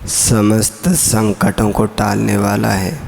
समस्त संकटों को टालने वाला है,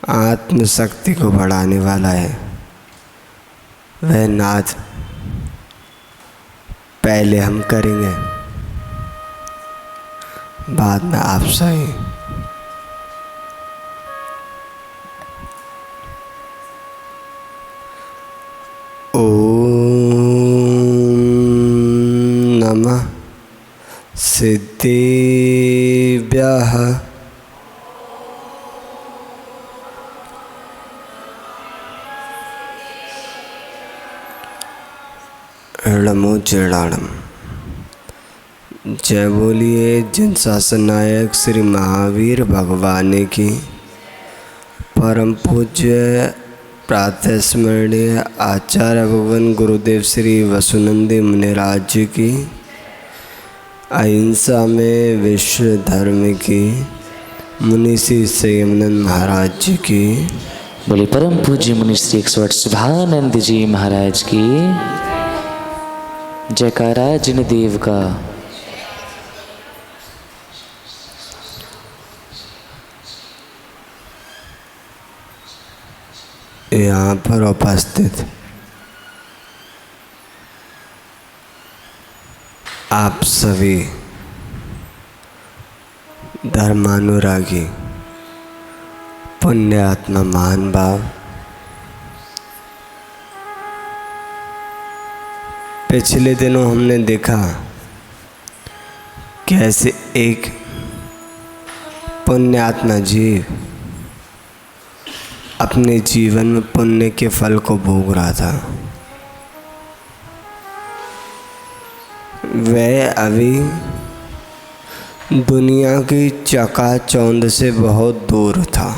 आत्मशक्ति को बढ़ाने वाला है। वह नाद पहले हम करेंगे, बाद में आप सही। ओम नमः सिद्धेभ्यः। णमो चेड़ाणम। जय बोलिए जिन शासन नायक श्री महावीर भगवान की, परम पूज्य प्रातः स्मरणीय आचार्य भगवान गुरुदेव श्री वसुनंदी मुनिराज जी की, अहिंसा में विश्व धर्म की, मुनि श्री संयमानंद महाराज जी की, बोले परम पूज्य मुनि श्री 108 शुभानंद जी महाराज की जयकारा जिनदेव का। यहाँ पर उपस्थित आप सभी धर्मानुरागी पुण्य आत्मा महान भाव, पिछले दिनों हमने देखा कैसे एक पुण्य आत्मा जीव अपने जीवन में पुण्य के फल को भोग रहा था। वह अभी दुनिया की चकाचौंध से बहुत दूर था।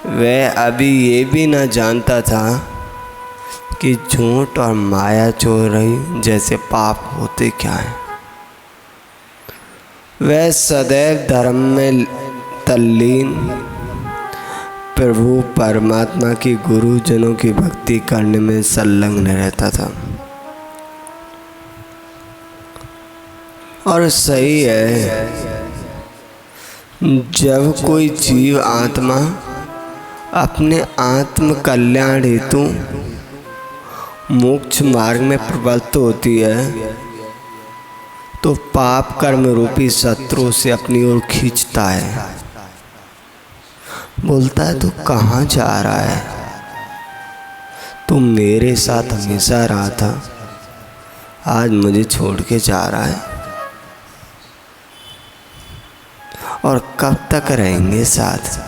वह अभी ये भी ना जानता था कि झूठ और माया चोरी जैसे पाप होते क्या हैं। वह सदैव धर्म में तल्लीन, प्रभु परमात्मा की गुरुजनों की भक्ति करने में संलग्न रहता था। और सही है, जब कोई जीव आत्मा अपने आत्म कल्याण हेतु मोक्ष मार्ग में प्रवृत्त होती है तो पाप कर्म रूपी शत्रु से अपनी ओर खींचता है। बोलता है तू कहाँ जा रहा है, तू मेरे साथ हमेशा रहा था, आज मुझे छोड़ के जा रहा है और कब तक रहेंगे साथ।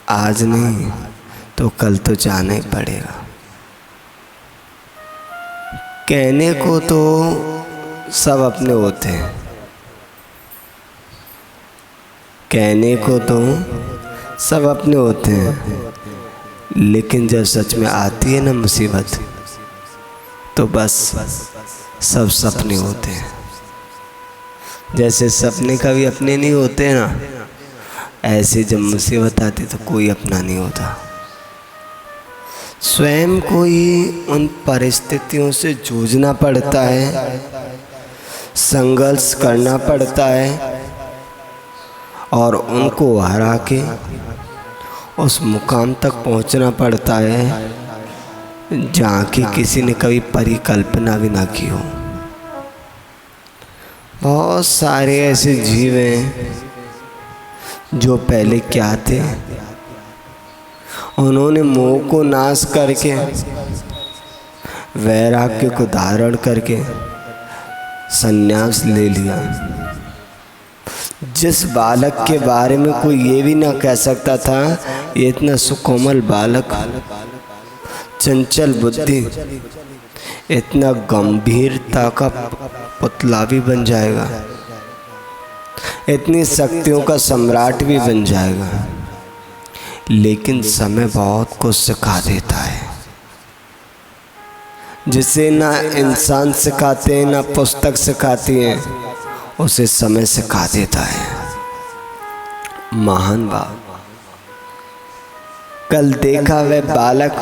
आज नहीं तो कल तो जाना ही पड़ेगा। कहने को तो सब अपने होते हैं, कहने को तो सब अपने होते हैं, लेकिन जब सच में आती है ना मुसीबत तो बस सब सपने होते हैं। जैसे सपने कभी अपने नहीं होते ना, ऐसे जब मुसीबत आती तो कोई अपना नहीं होता। स्वयं को ही उन परिस्थितियों से जूझना पड़ता है, संघर्ष करना पड़ता है और उनको हरा के उस मुकाम तक पहुंचना पड़ता है जहाँ की किसी ने कभी परिकल्पना भी ना की हो। बहुत सारे ऐसे जीव हैं जो पहले क्या थे, उन्होंने मोह को नाश करके, वैराग्य को धारण करके संन्यास ले लिया। जिस बालक के बारे में कोई ये भी ना कह सकता था ये इतना सुकोमल बालक, चंचल बुद्धि, इतना गंभीरता का पुतला भी बन जाएगा, इतनी शक्तियों का सम्राट भी बन जाएगा। लेकिन समय बहुत कुछ सिखा देता है, जिसे ना इंसान सिखाते हैं ना पुस्तक सिखाती है, उसे समय सिखा देता है। महान बाप, कल देखा वह बालक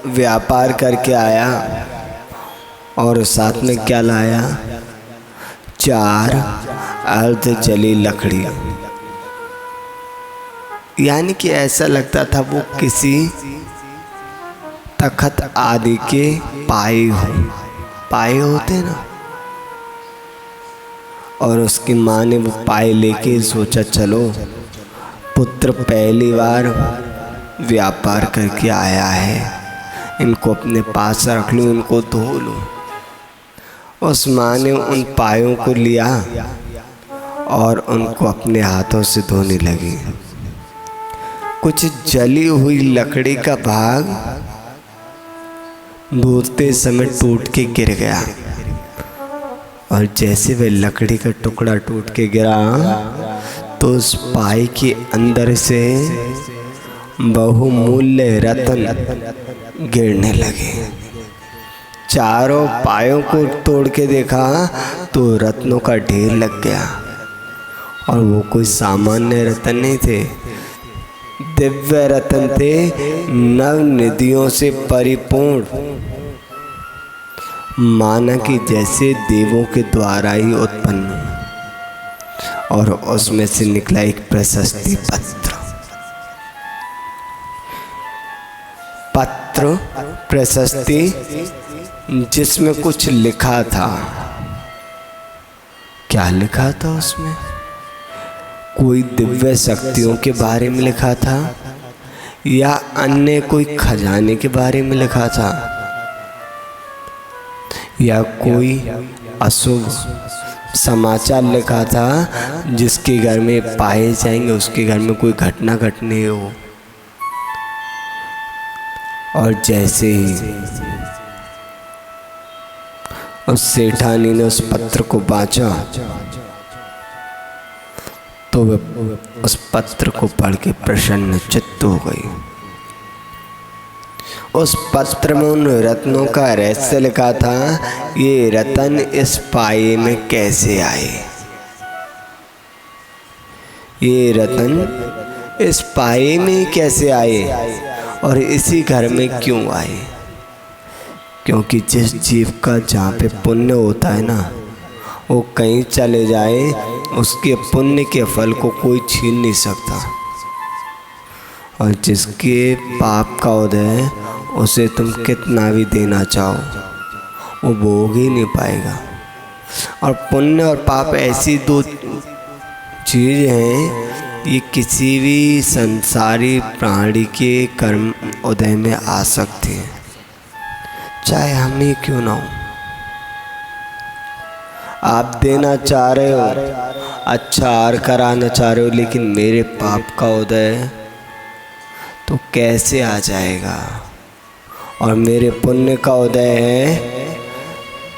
व्यापार करके आया और साथ में क्या लाया? 4 अर्ध जली लकड़ी। यानी कि ऐसा लगता था वो किसी तखत आदि के पाए होते ना। और उसकी माँ ने वो पाए लेके सोचा चलो पुत्र पहली बार व्यापार करके आया है, इनको अपने पास रख लूँ, इनको धो लूँ। उस माँ ने उन पायों को लिया और उनको अपने हाथों से धोने लगी। कुछ जली हुई लकड़ी का भाग धोते समय टूट के गिर गया और जैसे वह लकड़ी का टुकड़ा टूट के गिरा तो उस पाई के अंदर से बहुमूल्य रत्न गिरने लगे। चारों पायों को तोड़ के देखा तो रत्नों का ढेर लग गया और वो कोई सामान्य रत्न नहीं थे, दिव्य रत्न थे, नव निधियों से परिपूर्ण, माना कि जैसे देवों के द्वारा ही उत्पन्न। और उसमें से निकला एक प्रशस्ति पत्र प्रशस्ति जिसमें कुछ लिखा था। क्या लिखा था उसमें? कोई दिव्य शक्तियों के बारे में लिखा था या अन्य कोई खजाने के बारे में लिखा था या कोई अशुभ समाचार लिखा था जिसके घर में पाए जाएंगे उसके घर में कोई घटना घटने हो। और जैसे ही उस सेठानी ने उस पत्र को बाँचा तो वह उस पत्र को पढ़ के प्रसन्न चित्त हो गई। उस पत्र में उन रत्नों का रहस्य लिखा था। ये रत्न इस पाए में कैसे आए? ये रत्न इस पाए में कैसे आए और इसी घर में क्यों आए? क्योंकि जिस जीव का जहाँ पे पुण्य होता है ना, वो कहीं चले जाए उसके पुण्य के फल को कोई छीन नहीं सकता। और जिसके पाप का उदय है उसे तुम कितना भी देना चाहो वो भोग ही नहीं पाएगा। और पुण्य और पाप ऐसी दो चीज़ हैं, ये किसी भी संसारी प्राणी के कर्म उदय में आ सकती हैं, चाहे हम ही क्यों ना हो। आप देना चाह रहे हो, अच्छा आहार कराना चाह रहे हो, लेकिन मेरे पाप का उदय तो कैसे आ जाएगा? और मेरे पुण्य का उदय है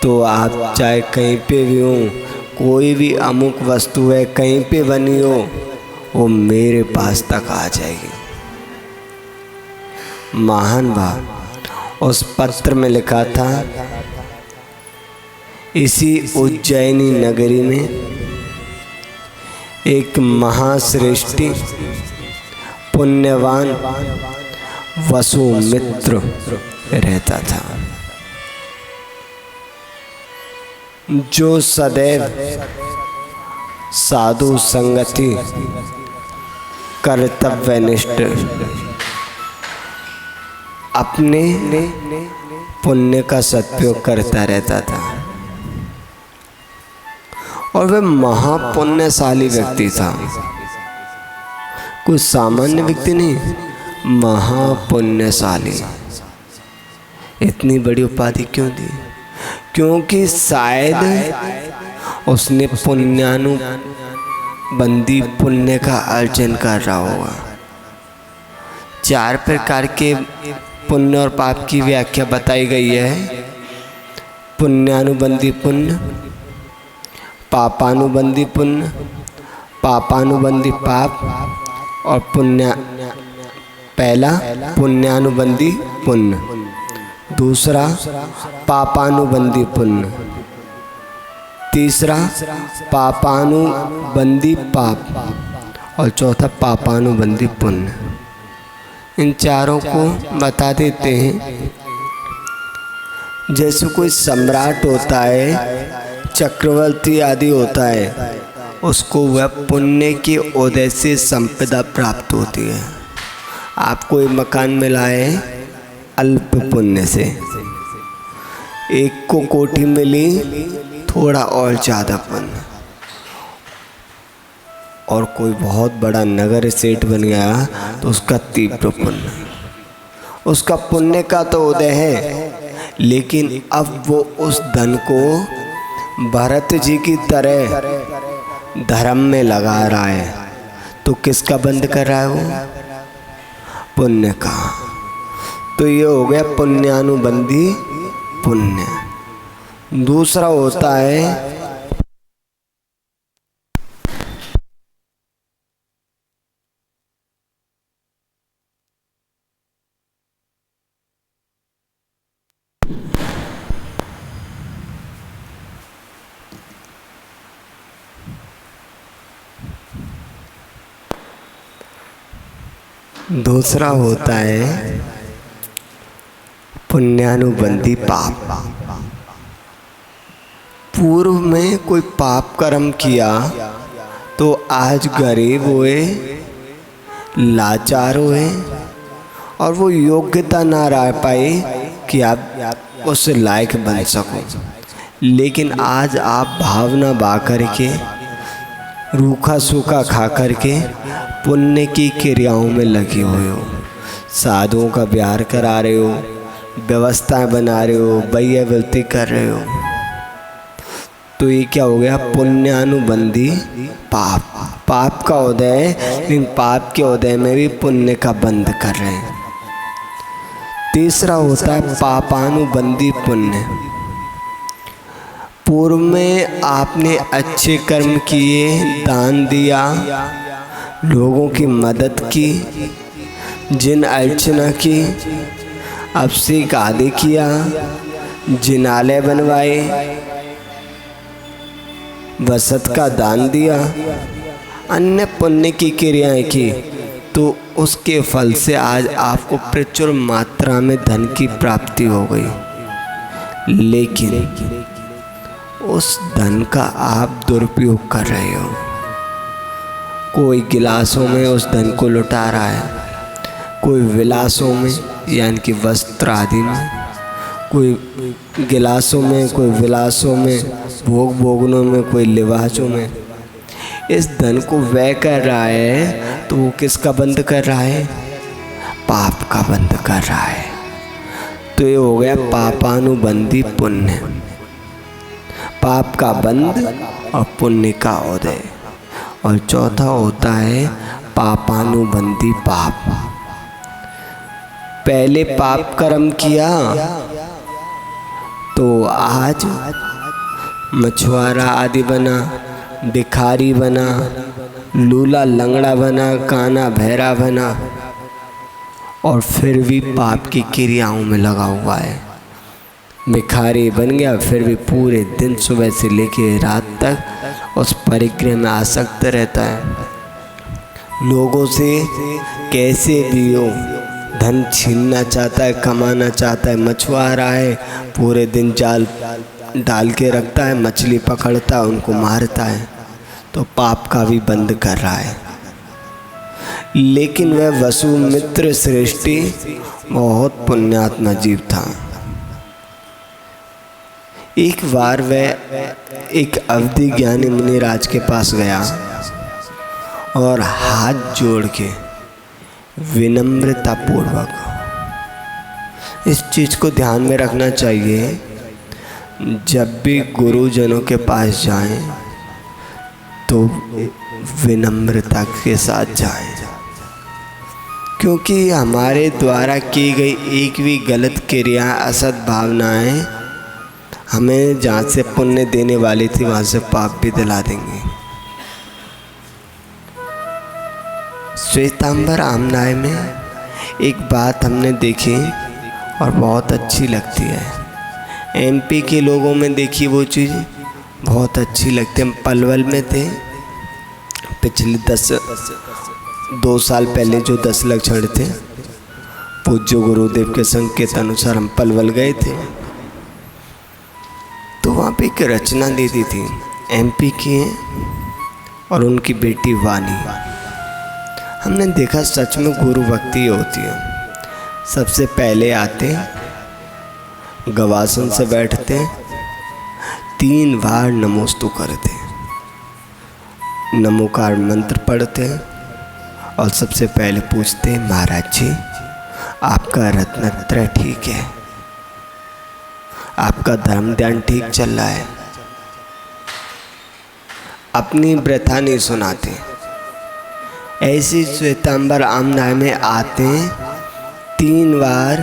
तो आप चाहे कहीं पे भी हो, कोई भी अमुक वस्तु है कहीं पे बनी हो, वो मेरे पास तक आ जाएगी। महान बात उस पत्र में लिखा था। इसी उज्जैनी नगरी में एक महाश्रेष्ठी पुण्यवान वसुमित्र रहता था, जो सदैव साधु संगति कर्तव्यनिष्ठ अपने पुण्य का सदुपयोग करता रहता था। और वह महापुण्यशाली व्यक्ति था, कोई सामान्य व्यक्ति नहीं, महापुण्यशाली। इतनी बड़ी उपाधि क्यों दी? क्योंकि शायद उसने पुण्यानुबंधी पुण्य का अर्जन कर रहा होगा। 4 प्रकार के पुण्य और पाप की व्याख्या बताई गई है। पुण्यानुबंधी पुण्य, पापानुबंधी पुण्य, पापानुबंधी पाप और पहला पुण्यानुबंधी पुण्य, दूसरा पापानुबंधी पुण्य, तीसरा पापानुबंधी पाप और चौथा पापानुबंधी पुण्य। इन चारों को बता देते हैं। जैसे कोई सम्राट होता है, चक्रवर्ती आदि होता है, उसको वह पुण्य के उदय से संपदा प्राप्त होती है। आपको एक मकान मिला है अल्प पुण्य से, एक को कोठी मिली थोड़ा और ज़्यादा पुण्य, और कोई बहुत बड़ा नगर सेठ बन गया तो उसका तीव्र पुण्य। उसका पुण्य का तो उदय है, लेकिन अब वो उस धन को भरत जी की तरह धर्म में लगा रहा है, तो किसका बंद कर रहा है वो? पुण्य का। तो ये हो गया पुण्यानुबंधी पुण्य। दूसरा होता है पुण्यानुबंधी पाप। पूर्व में कोई पाप कर्म किया तो आज गरीब हुए, लाचार हुए, और वो योग्यता ना रह पाई कि आप उस लायक बन सको। लेकिन आज आप भावना बा करके, रूखा सूखा खा करके पुण्य की क्रियाओं में लगे हुए हो। साधुओं का प्यार करा रहे हो, व्यवस्थाएं बना रहे हो, वैयावृत्ति कर रहे हो, तो ये क्या हो गया? पुण्यानुबंधी पाप। पाप का उदय, लेकिन पाप के उदय में भी पुण्य का बंध कर रहे हैं। तीसरा होता है पापानुबंधी पुण्य। पूर्व में आपने अच्छे कर्म किए, दान दिया, लोगों की मदद की, जिन अर्चना की, अभिषेक आदि किया, जिनालय बनवाए, वसत का दान दिया, अन्य पुण्य की क्रियाएं की, तो उसके फल से आज आपको प्रचुर मात्रा में धन की प्राप्ति हो गई। लेकिन उस धन का आप दुरुपयोग कर रहे हो। कोई गिलासों में उस धन को लुटा रहा है, कोई विलासों में यानी कि वस्त्र आदि में, कोई गिलासों में, कोई विलासों में, भोग भोगनों में, कोई लिबासों में इस धन को व्यय कर रहा है, तो वो किसका बंद कर रहा है? पाप का बंद कर रहा है। तो ये हो गया पापानुबंधी पुण्य। पाप का बंध और पुण्य का उदय। और चौथा होता है पापानुबंधी पाप। पहले पाप कर्म किया तो आज मछुआरा आदि बना, भिखारी बना, लूला लंगड़ा बना, काना बहरा बना, और फिर भी पाप की क्रियाओं में लगा हुआ है। भिखारी बन गया, फिर भी पूरे दिन सुबह से लेकर रात तक उस परिक्रम में आसक्त रहता है। लोगों से कैसे भी हो धन छीनना चाहता है, कमाना चाहता है। मछुआरा है, पूरे दिन जाल डाल के रखता है, मछली पकड़ता है, उनको मारता है, तो पाप का भी बंद कर रहा है। लेकिन वह वसुमित्र सृष्टि बहुत पुण्यात्मा जीव था। एक बार वह एक अवधि ज्ञानी मुनिराज के पास गया और हाथ जोड़ के विनम्रता पूर्वक, इस चीज़ को ध्यान में रखना चाहिए, जब भी गुरुजनों के पास जाएं तो विनम्रता के साथ जाएं, क्योंकि हमारे द्वारा की गई एक भी गलत क्रिया, असत भावनाएं हमें जहाँ से पुण्य देने वाली थी वहाँ से पाप भी दिला देंगे। श्वेतांबर आमनाय में एक बात हमने देखी और बहुत अच्छी लगती है। एमपी के लोगों में देखी वो चीज़ बहुत अच्छी लगती है। हम पलवल में थे, पिछले 2 साल पहले जो 10 लक्षण थे, पूज्य गुरुदेव के संकेत अनुसार हम पलवल गए थे। तो वहाँ पे एक रचना दीदी थी, MP की हैं और उनकी बेटी वानी। हमने देखा सच में गुरु भक्ति होती है। सबसे पहले आते, गवासन से बैठते, 3 बार नमोस्तु करते, नमोकार मंत्र पढ़ते और सबसे पहले पूछते, महाराज जी आपका रत्नत्रय ठीक है, आपका धर्म ध्यान ठीक चल रहा है। अपनी व्यथा नहीं सुनाते। ऐसी श्वेतांबर आमनाय में आते 3 बार,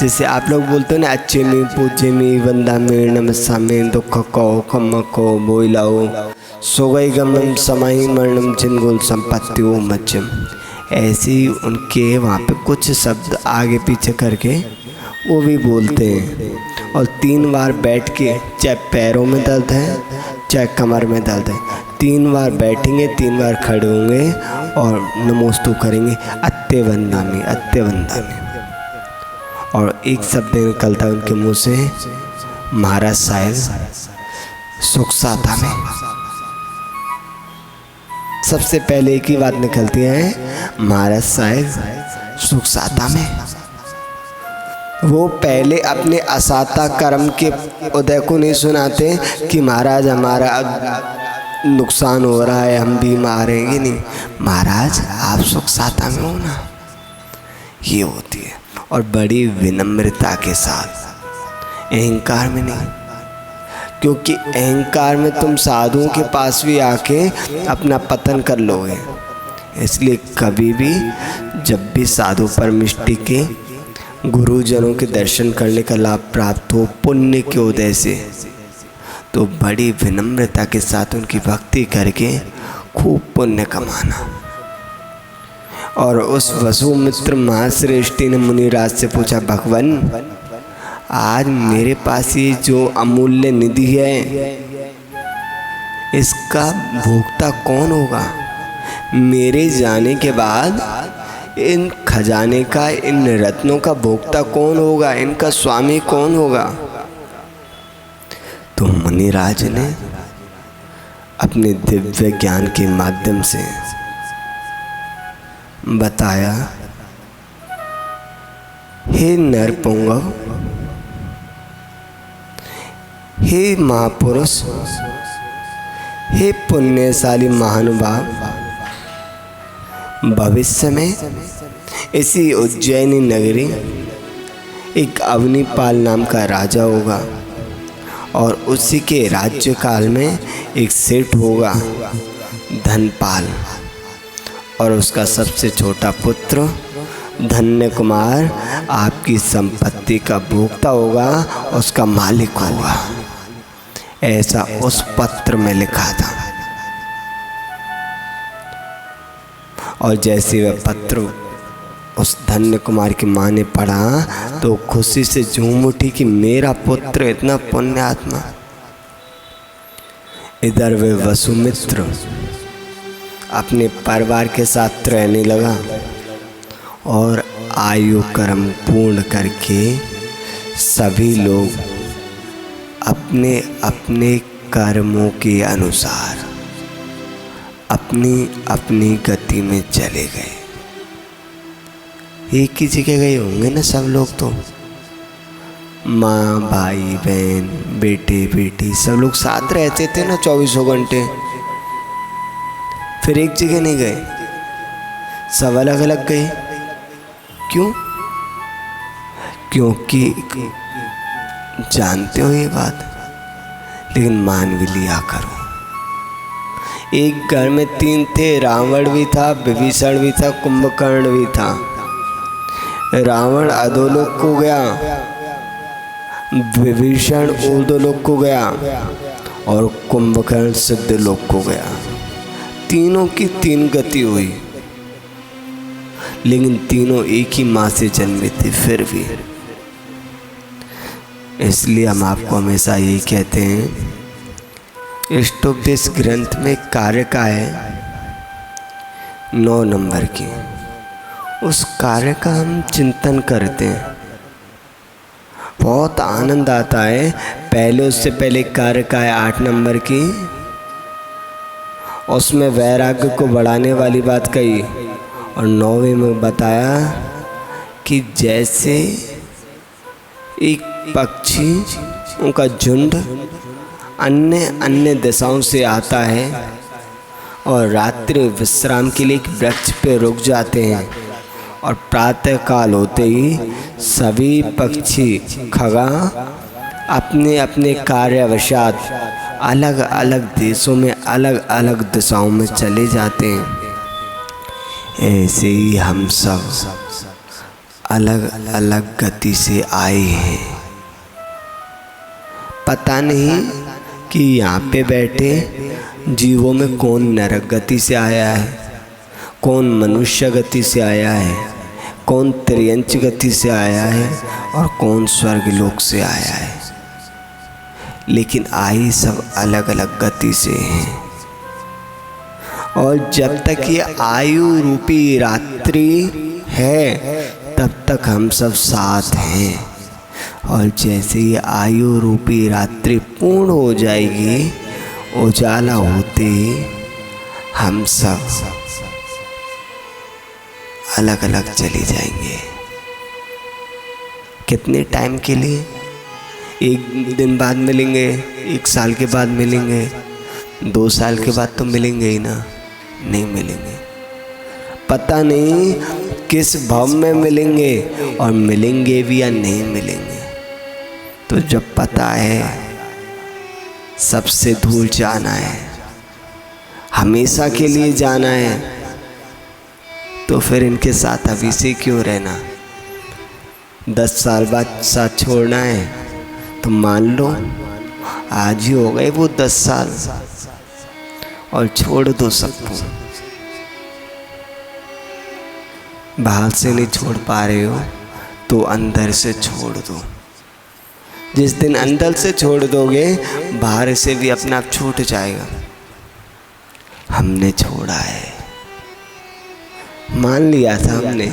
जैसे आप लोग बोलते हो ना, अच्छे में पूजे में वंदा में नमस्सा में दुख को कम को बोइलाओ सोगई गमनम समाई मरणम जिनगुल संपत्ति ओ मच्चम। ऐसे ही उनके वहाँ पे कुछ शब्द आगे पीछे करके वो भी बोलते हैं। और 3 बार बैठ के, चाहे पैरों में दर्द है चाहे कमर में दर्द है, 3 बार बैठेंगे, 3 बार खड़े होंगे और नमोस्तु करेंगे, अत्ते वंदामी अत्ते वंदामी। और एक शब्द निकलता है उनके मुंह से, महाराज साहिब सुख साता में। सबसे पहले एक ही बात निकलती है, महाराज साहिब सुख साता में। वो पहले अपने असाता कर्म के उदय को नहीं सुनाते कि महाराज हमारा नुकसान हो रहा है, हम बीमार हैं। नहीं, महाराज आप सुख साता में हो ना, ये होती है। और बड़ी विनम्रता के साथ, अहंकार में नहीं, क्योंकि अहंकार में तुम साधुओं के पास भी आके अपना पतन कर लोगे। इसलिए कभी भी जब भी साधु परमिष्टि के गुरुजनों के दर्शन करने का लाभ प्राप्त हो पुण्य के उदय से, तो बड़ी विनम्रता के साथ उनकी भक्ति करके खूब पुण्य कमाना। और उस वसुमित्र महाश्रेष्ठी ने मुनिराज से पूछा, भगवान आज मेरे पास ये जो अमूल्य निधि है, इसका भोक्ता कौन होगा? मेरे जाने के बाद इन खजाने का, इन रत्नों का भोक्ता कौन होगा? इनका स्वामी कौन होगा? तो मुनिराज ने अपने दिव्य ज्ञान के माध्यम से बताया, हे नरपुंगव, हे महापुरुष, हे पुण्यशाली महानुभाव, भविष्य में इसी उज्जैनी नगरी एक अवनीपाल नाम का राजा होगा और उसी के राज्यकाल में एक सेठ होगा धनपाल, और उसका सबसे छोटा पुत्र धन्य कुमार आपकी संपत्ति का भोक्ता होगा, उसका मालिक होगा। ऐसा उस पत्र में लिखा था। और जैसे वह पत्र उस धन्य कुमार की माँ ने पढ़ा तो खुशी से झूम उठी कि मेरा पुत्र इतना पुण्यात्मा। इधर वे वसुमित्र अपने परिवार के साथ रहने लगा और आयु कर्म पूर्ण करके सभी लोग अपने अपने कर्मों के अनुसार अपनी अपनी गति में चले गए। एक ही जगह गए होंगे ना सब लोग, तो माँ भाई बहन बेटे बेटी सब लोग साथ रहते थे ना 24 घंटे। फिर एक जगह नहीं गए, सब अलग अलग गए। क्यों? क्योंकि जानते हो ये बात, लेकिन मान भी लिया करो। एक घर में 3 थे, रावण भी था, विभीषण भी था, कुंभकर्ण भी था। रावण अधोलोक को गया, विभीषण ऊर्ध्वलोक को गया और कुंभकर्ण सिद्धलोक को गया। तीनों की 3 गति हुई, लेकिन तीनों एक ही माँ से जन्मे थे। फिर भी इसलिए हम आपको हमेशा यही कहते हैं, इष्टोपदेश ग्रंथ में कार्य का है 9 नंबर की, उस कार्य का हम चिंतन करते हैं। बहुत आनंद आता है। पहले उससे पहले कार्य का है 8 नंबर की, उसमें वैराग्य को बढ़ाने वाली बात कही, और 9वें में बताया कि जैसे एक पक्षी उनका झुंड अन्य अन्य दिशाओं से आता है और रात्रि विश्राम के लिए एक वृक्ष पे रुक जाते हैं, और प्रातः काल होते ही सभी पक्षी खगा अपने अपने कार्यावशात अलग अलग देशों में अलग अलग दिशाओं में चले जाते हैं। ऐसे ही हम सब अलग अलग गति से आए हैं। पता नहीं कि यहाँ पे बैठे जीवों में कौन नरक गति से आया है, कौन मनुष्य गति से आया है, कौन त्रियंच गति से आया है और कौन स्वर्ग लोक से आया है, लेकिन आए सब अलग अलग गति से हैं। और जब तक ये आयु रूपी रात्रि है तब तक हम सब साथ हैं, और जैसे ये आयु रूपी रात्रि पूर्ण हो जाएगी, उजाला होते हम सब अलग अलग चले जाएंगे। कितने टाइम के लिए? 1 दिन बाद मिलेंगे, 1 साल के बाद मिलेंगे, 2 साल के बाद तो मिलेंगे ही ना, नहीं मिलेंगे। पता नहीं किस भाव में मिलेंगे, और मिलेंगे भी या नहीं मिलेंगे। तो जब पता है सबसे दूर जाना है, हमेशा के लिए जाना है, तो फिर इनके साथ अभी से क्यों रहना? 10 साल बाद साथ छोड़ना है तो मान लो आज ही हो गए वो 10 साल, और छोड़ दो सबको। बाहर से नहीं छोड़ पा रहे हो तो अंदर से छोड़ दो। जिस दिन अंदर से छोड़ दोगे बाहर से भी अपने आप छूट जाएगा। हमने छोड़ा है, मान लिया था हमने,